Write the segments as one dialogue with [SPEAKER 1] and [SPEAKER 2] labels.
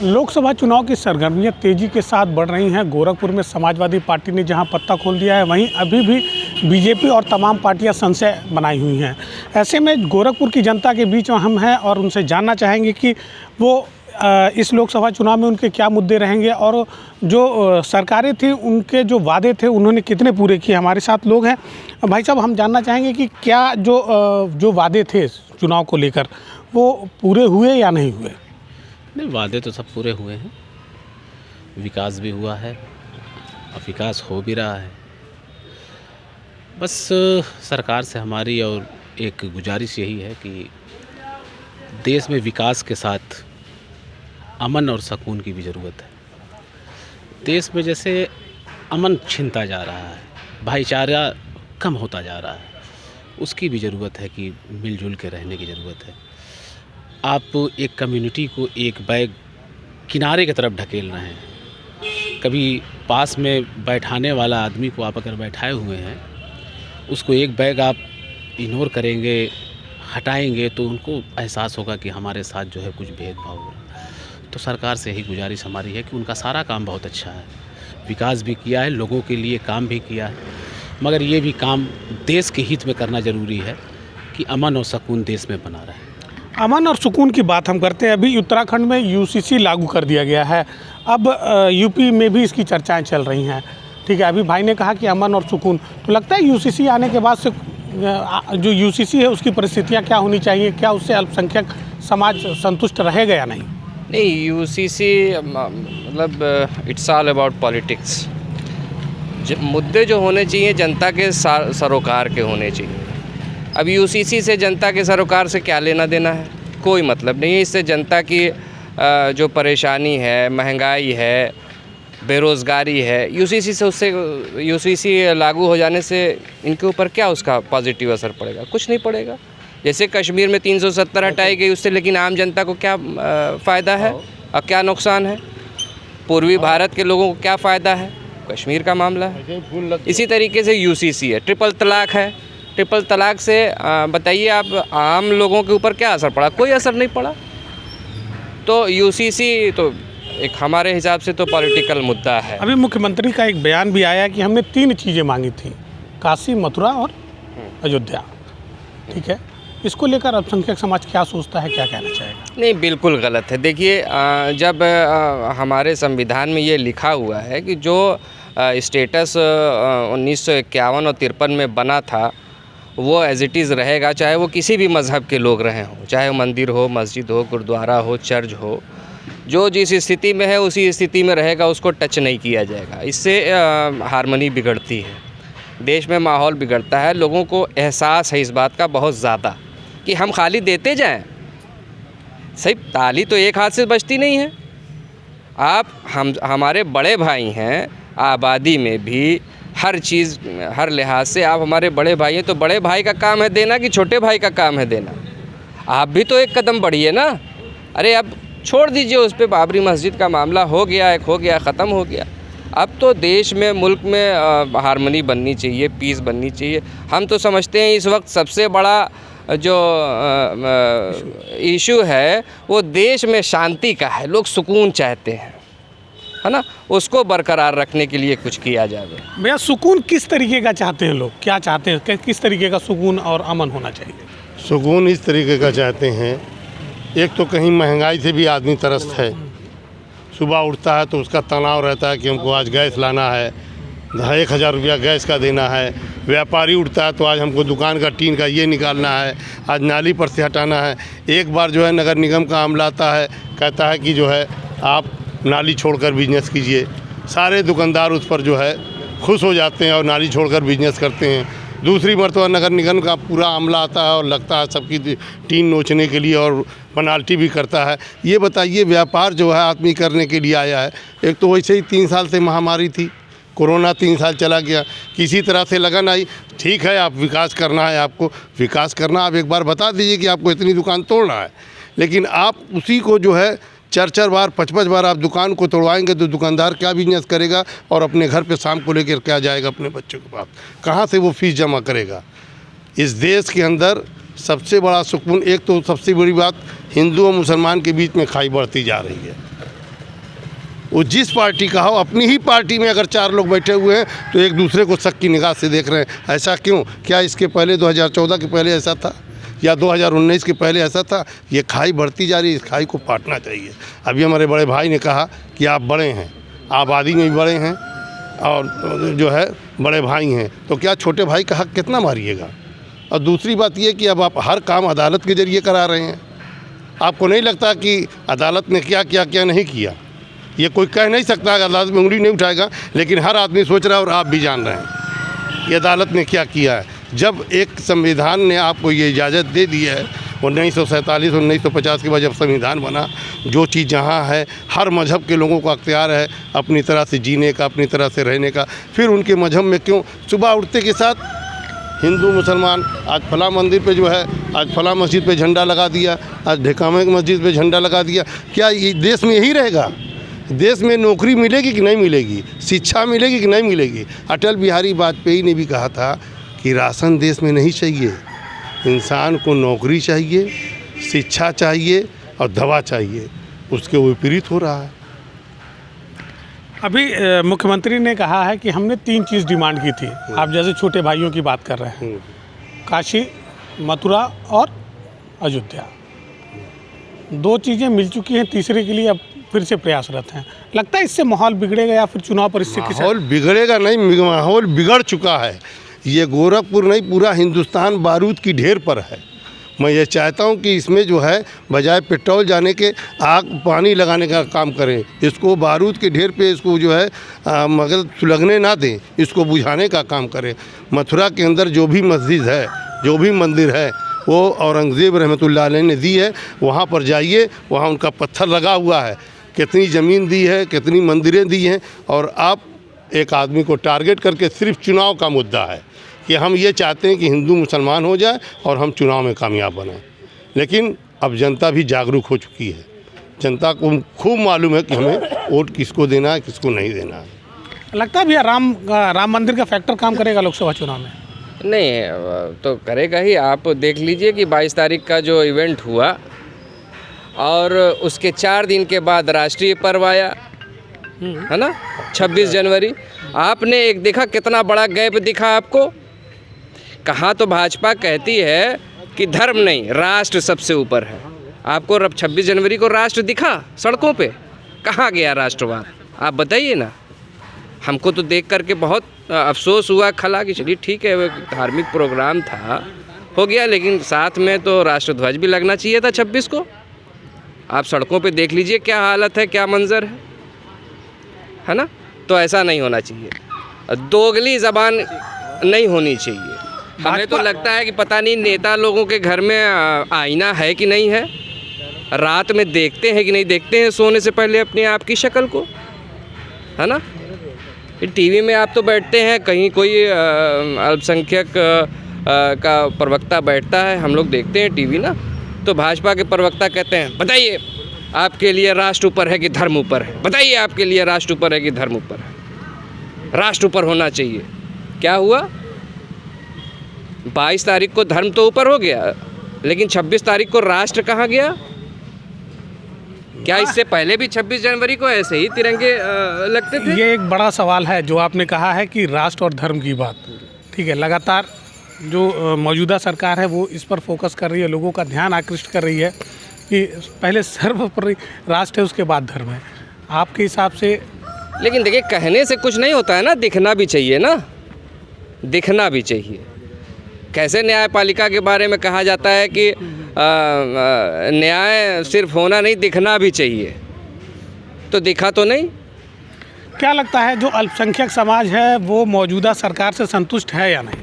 [SPEAKER 1] लोकसभा चुनाव की सरगर्मियां तेजी के साथ बढ़ रही हैं। गोरखपुर में समाजवादी पार्टी ने जहां पत्ता खोल दिया है, वहीं अभी भी बीजेपी और तमाम पार्टियां संशय बनाई हुई हैं। ऐसे में गोरखपुर की जनता के बीच में हम हैं और उनसे जानना चाहेंगे कि वो इस लोकसभा चुनाव में उनके क्या मुद्दे रहेंगे और जो सरकारें थी उनके जो वादे थे उन्होंने कितने पूरे किए। हमारे साथ लोग हैं। भाई साहब, हम जानना चाहेंगे कि क्या जो वादे थे चुनाव को लेकर वो पूरे हुए या नहीं हुए?
[SPEAKER 2] नहीं, वादे तो सब पूरे हुए हैं, विकास भी हुआ है और विकास हो भी रहा है। बस सरकार से हमारी और एक गुजारिश यही है कि देश में विकास के साथ अमन और सुकून की भी ज़रूरत है। देश में जैसे अमन छिनता जा रहा है, भाईचारा कम होता जा रहा है, उसकी भी ज़रूरत है कि मिलजुल के रहने की ज़रूरत है। आप एक कम्युनिटी को एक बैग किनारे की तरफ ढकेल रहे हैं। कभी पास में बैठाने वाला आदमी को आप अगर बैठाए हुए हैं, उसको एक बैग आप इग्नोर करेंगे, हटाएंगे, तो उनको एहसास होगा कि हमारे साथ जो है कुछ भेदभाव हो रहा है। तो सरकार से यही गुजारिश हमारी है कि उनका सारा काम बहुत अच्छा है, विकास भी किया है, लोगों के लिए काम भी किया है, मगर ये भी काम देश के हित में करना ज़रूरी है कि अमन और सुकून देश में बना रहे।
[SPEAKER 1] अमन और सुकून की बात हम करते हैं। अभी उत्तराखंड में यूसीसी लागू कर दिया गया है। अब यूपी में भी इसकी चर्चाएं चल रही हैं। ठीक है, अभी भाई ने कहा कि अमन और सुकून, तो लगता है यूसीसी आने के बाद से जो यूसीसी है उसकी परिस्थितियां क्या होनी चाहिए? क्या उससे अल्पसंख्यक समाज संतुष्ट रहेगा या नहीं?
[SPEAKER 3] नहीं, यूसीसी मतलब इट्स ऑल अबाउट पॉलिटिक्स। मुद्दे जो होने चाहिए जनता के सरोकार के होने चाहिए। अब यूसीसी से जनता के सरोकार से क्या लेना देना है? कोई मतलब नहीं है। इससे जनता की जो परेशानी है, महंगाई है, बेरोज़गारी है, यूसीसी लागू हो जाने से इनके ऊपर क्या उसका पॉजिटिव असर पड़ेगा? कुछ नहीं पड़ेगा। जैसे कश्मीर में 370 हटाई गई उससे, लेकिन आम जनता को क्या फ़ायदा है और क्या नुकसान है? पूर्वी भारत के लोगों को क्या फ़ायदा है? कश्मीर का मामला है। इसी तरीके से यूसीसी है। ट्रिपल तलाक है। ट्रिपल तलाक से बताइए आप आम लोगों के ऊपर क्या असर पड़ा? कोई असर नहीं पड़ा। तो यूसीसी तो एक हमारे हिसाब से तो पॉलिटिकल मुद्दा है।
[SPEAKER 1] अभी मुख्यमंत्री का एक बयान भी आया कि हमने 3 चीज़ें मांगी थी, काशी, मथुरा और अयोध्या। ठीक है, इसको लेकर अल्पसंख्यक समाज क्या सोचता है, क्या कहना चाहेगा?
[SPEAKER 3] नहीं, बिल्कुल गलत है। देखिए, जब हमारे संविधान में ये लिखा हुआ है कि जो स्टेटस 1951 और 53 में बना था वो एज इट इज़ रहेगा, चाहे वो किसी भी मज़हब के लोग रहे हों, चाहे मंदिर हो, मस्जिद हो, गुरुद्वारा हो, चर्च हो, जो जिस स्थिति में है उसी स्थिति में रहेगा, उसको टच नहीं किया जाएगा। इससे हार्मनी बिगड़ती है, देश में माहौल बिगड़ता है। लोगों को एहसास है इस बात का बहुत ज़्यादा कि हम खाली देते जाएं। सही, ताली तो एक हाथ से बजती नहीं है। हमारे बड़े भाई हैं, आबादी में भी हर चीज़, हर लिहाज से आप हमारे बड़े भाई हैं, तो बड़े भाई का काम है देना कि छोटे भाई का काम है देना? आप भी तो एक कदम बढ़िए ना। अरे अब छोड़ दीजिए, उस पर बाबरी मस्जिद का मामला हो गया, एक हो गया, ख़त्म हो गया। अब तो देश में, मुल्क में हार्मनी बननी चाहिए, पीस बननी चाहिए। हम तो समझते हैं इस वक्त सबसे बड़ा जो इशू है वो देश में शांति का है। लोग सुकून चाहते हैं, है ना, उसको बरकरार रखने के लिए कुछ किया जाए।
[SPEAKER 1] भैया, सुकून किस तरीके का चाहते हैं लोग? क्या चाहते हैं, किस तरीके का सुकून और अमन होना चाहिए?
[SPEAKER 4] सुकून इस तरीके का चाहते हैं, एक तो कहीं महंगाई से भी आदमी त्रस्त है। सुबह उठता है तो उसका तनाव रहता है कि हमको आज गैस लाना है, 1000 रुपया गैस का देना है। व्यापारी उठता है तो आज हमको दुकान का टीन का ये निकालना है, आज नाली पर से हटाना है। एक बार जो है नगर निगम का अमला आता है, कहता है कि जो है आप नाली छोड़कर बिजनेस कीजिए। सारे दुकानदार उस पर जो है खुश हो जाते हैं और नाली छोड़कर बिजनेस करते हैं। दूसरी मरतबा नगर निगम का पूरा अमला आता है और लगता है सबकी टीन नोचने के लिए और पेनाल्टी भी करता है। ये बताइए, व्यापार जो है आदमी करने के लिए आया है। एक तो वैसे ही 3 साल से महामारी थी, कोरोना 3 साल चला गया, किसी तरह से लगन आई। ठीक है, आप विकास करना है, आपको विकास करना, आप एक बार बता दीजिए कि आपको इतनी दुकान तोड़ना है, लेकिन आप उसी को जो है 4-4 बार 5-5 बार आप दुकान को तोड़वाएंगे तो दुकानदार क्या बिजनेस करेगा और अपने घर पे शाम को लेकर क्या जाएगा अपने बच्चों के पास? कहाँ से वो फीस जमा करेगा? इस देश के अंदर सबसे बड़ा सुकून, एक तो सबसे बड़ी बात, हिंदू और मुसलमान के बीच में खाई बढ़ती जा रही है। वो जिस पार्टी का हो, अपनी ही पार्टी में अगर 4 लोग बैठे हुए हैं तो एक दूसरे को शक की निगाह से देख रहे हैं। ऐसा क्यों? क्या इसके पहले 2014 के पहले ऐसा था या 2019 के पहले ऐसा था? ये खाई बढ़ती जा रही है, इस खाई को पाटना चाहिए। अभी हमारे बड़े भाई ने कहा कि आप बड़े हैं, आबादी में भी बड़े हैं और जो है बड़े भाई हैं, तो क्या छोटे भाई का हक कितना मारिएगा? और दूसरी बात ये कि अब आप हर काम अदालत के ज़रिए करा रहे हैं। आपको नहीं लगता कि अदालत ने क्या किया क्या नहीं किया? ये कोई कह नहीं सकता, अदालत में उंगली नहीं उठाएगा, लेकिन हर आदमी सोच रहा है और आप भी जान रहे हैं कि अदालत ने क्या किया है। जब एक संविधान ने आपको ये इजाज़त दे दी है 1947-1950 के बाद जब संविधान बना, जो चीज़ जहाँ है हर मज़हब के लोगों का अख्तियार है अपनी तरह से जीने का, अपनी तरह से रहने का। फिर उनके मज़हब में क्यों सुबह उठते के साथ हिंदू मुसलमान आज फलां मंदिर पे जो है, आज फलां मस्जिद पे झंडा लगा दिया, आज ढेकामे की मस्जिद पे झंडा लगा दिया। क्या ये देश में यही रहेगा? देश में नौकरी मिलेगी कि नहीं मिलेगी? शिक्षा मिलेगी कि नहीं मिलेगी? अटल बिहारी वाजपेयी ने भी कहा था कि राशन देश में नहीं चाहिए, इंसान को नौकरी चाहिए, शिक्षा चाहिए और दवा चाहिए। उसके विपरीत हो रहा है।
[SPEAKER 1] अभी मुख्यमंत्री ने कहा है कि हमने 3 चीज़ डिमांड की थी। आप जैसे छोटे भाइयों की बात कर रहे हैं, काशी, मथुरा और अयोध्या। 2 चीज़ें मिल चुकी हैं, तीसरे के लिए अब फिर से प्रयासरत हैं। लगता है इससे माहौल बिगड़ेगा या फिर चुनाव परिस्थिति
[SPEAKER 4] माहौल बिगड़ेगा नहीं, माहौल बिगड़ चुका है। ये गोरखपुर नहीं, पूरा हिंदुस्तान बारूद की ढेर पर है। मैं ये चाहता हूँ कि इसमें जो है बजाय पेट्रोल जाने के आग पानी लगाने का काम करें। इसको बारूद के ढेर पे इसको जो है मगर सुलगने ना दें, इसको बुझाने का काम करें। मथुरा के अंदर जो भी मस्जिद है, जो भी मंदिर है, वो औरंगज़ेब रहमतुल्लाह अलैह ने दी है। वहाँ पर जाइए, वहाँ उनका पत्थर लगा हुआ है, कितनी ज़मीन दी है, कितनी मंदिरें दी हैं। और आप एक आदमी को टारगेट करके सिर्फ चुनाव का मुद्दा है कि हम ये चाहते हैं कि हिंदू मुसलमान हो जाए और हम चुनाव में कामयाब बनें। लेकिन अब जनता भी जागरूक हो चुकी है, जनता को खूब मालूम है कि हमें वोट किसको देना है, किसको नहीं देना है।
[SPEAKER 1] लगता है भैया राम मंदिर का फैक्टर काम करेगा लोकसभा चुनाव में?
[SPEAKER 3] नहीं तो करेगा ही। आप देख लीजिए कि 22 तारीख का जो इवेंट हुआ और उसके 4 दिन के बाद राष्ट्रीय पर्व आया, है ना, 26 जनवरी। आपने एक देखा कितना बड़ा गैप दिखा आपको। कहाँ तो भाजपा कहती है कि धर्म नहीं, राष्ट्र सबसे ऊपर है। आपको 26 जनवरी को राष्ट्र दिखा सड़कों पे? कहाँ गया राष्ट्रवाद? आप बताइए ना। हमको तो देख करके बहुत अफसोस हुआ खला कि चलिए ठीक है, वो धार्मिक प्रोग्राम था, हो गया, लेकिन साथ में तो राष्ट्रध्वज भी लगना चाहिए था 26 को। आप सड़कों पे देख लीजिए क्या हालत है, क्या मंजर है ना। तो ऐसा नहीं होना चाहिए, दोगली ज़बान नहीं होनी चाहिए। हमें तो लगता है कि पता नहीं नेता लोगों के घर में आईना है कि नहीं है, रात में देखते हैं कि नहीं देखते हैं सोने से पहले अपने आप की शक्ल को, है ना। टीवी में आप तो बैठते हैं, कहीं कोई अल्पसंख्यक का प्रवक्ता बैठता है, हम लोग देखते हैं टीवी ना, तो भाजपा के प्रवक्ता कहते हैं बताइए आपके लिए राष्ट्र ऊपर है कि धर्म ऊपर है, बताइए आपके लिए राष्ट्र ऊपर है कि धर्म ऊपर है। राष्ट्र ऊपर होना चाहिए। क्या हुआ? 22 तारीख को धर्म तो ऊपर हो गया, लेकिन 26 तारीख को राष्ट्र कहाँ गया? क्या इससे पहले भी 26 जनवरी को ऐसे ही तिरंगे लगते थे?
[SPEAKER 1] ये एक बड़ा सवाल है जो आपने कहा है कि राष्ट्र और धर्म की बात, ठीक है, लगातार जो मौजूदा सरकार है वो इस पर फोकस कर रही है, लोगों का ध्यान आकृष्ट कर रही है कि पहले सर्वोपरि राष्ट्र है, उसके बाद धर्म है। आपके हिसाब से?
[SPEAKER 3] लेकिन देखिए, कहने से कुछ नहीं होता है ना, दिखना भी चाहिए ना, दिखना भी चाहिए। कैसे न्यायपालिका के बारे में कहा जाता है कि न्याय सिर्फ होना नहीं, दिखना भी चाहिए, तो दिखा तो नहीं।
[SPEAKER 1] क्या लगता है जो अल्पसंख्यक समाज है वो मौजूदा सरकार से संतुष्ट है या नहीं?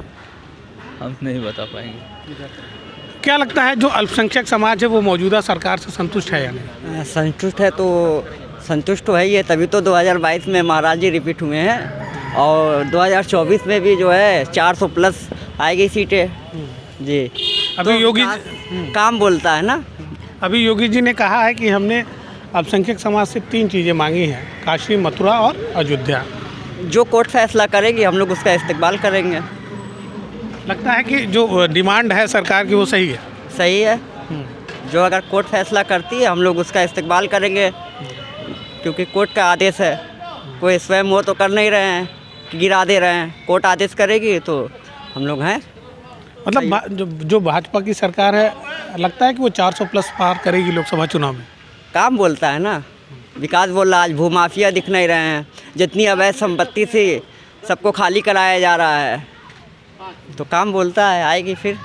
[SPEAKER 5] हम नहीं बता पाएंगे।
[SPEAKER 1] क्या लगता है जो अल्पसंख्यक समाज है वो मौजूदा सरकार से संतुष्ट है या नहीं?
[SPEAKER 6] संतुष्ट है तो संतुष्ट तो है ही है, तभी तो 2022 में महाराज जी रिपीट हुए हैं और 2024 में भी जो है 400 प्लस आएगी सीटें जी।
[SPEAKER 1] अभी
[SPEAKER 6] तो
[SPEAKER 1] योगी
[SPEAKER 6] काम बोलता है ना।
[SPEAKER 1] अभी योगी जी ने कहा है कि हमने अल्पसंख्यक समाज से 3 चीज़ें मांगी हैं, काशी, मथुरा और अयोध्या।
[SPEAKER 6] जो कोर्ट फैसला करेगी हम लोग उसका इस्तेमाल करेंगे।
[SPEAKER 1] लगता है कि जो डिमांड है सरकार की वो सही है?
[SPEAKER 6] सही है। जो अगर कोर्ट फैसला करती है हम लोग उसका इस्तेमाल करेंगे। क्योंकि कोर्ट का आदेश है, कोई स्वयं वो तो कर नहीं रहे हैं कि गिरा दे रहे हैं। कोर्ट आदेश करेगी तो हम लोग हैं।
[SPEAKER 1] मतलब जो भाजपा की सरकार है, लगता है कि वो 400 प्लस पार करेगी लोकसभा चुनाव में।
[SPEAKER 6] काम बोलता है ना, विकास बोल रहा है। आज भूमाफिया दिख नहीं रहे हैं, जितनी अवैध संपत्ति थी सबको खाली कराया जा रहा है, तो काम बोलता है, आएगी फिर।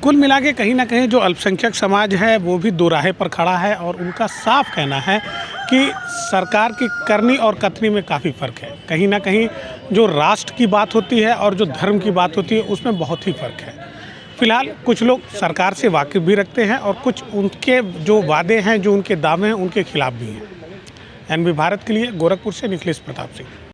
[SPEAKER 1] कुल मिला के कहीं ना कहीं जो अल्पसंख्यक समाज है वो भी दो राहे पर खड़ा है और उनका साफ कहना है कि सरकार की करनी और कथनी में काफ़ी फ़र्क है। कहीं ना कहीं जो राष्ट्र की बात होती है और जो धर्म की बात होती है उसमें बहुत ही फ़र्क है। फिलहाल कुछ लोग सरकार से वाकिफ़ भी रखते हैं और कुछ उनके जो वादे हैं, जो उनके दावे हैं, उनके खिलाफ भी हैं। एनबी भारत के लिए गोरखपुर से निखिलेश प्रताप सिंह।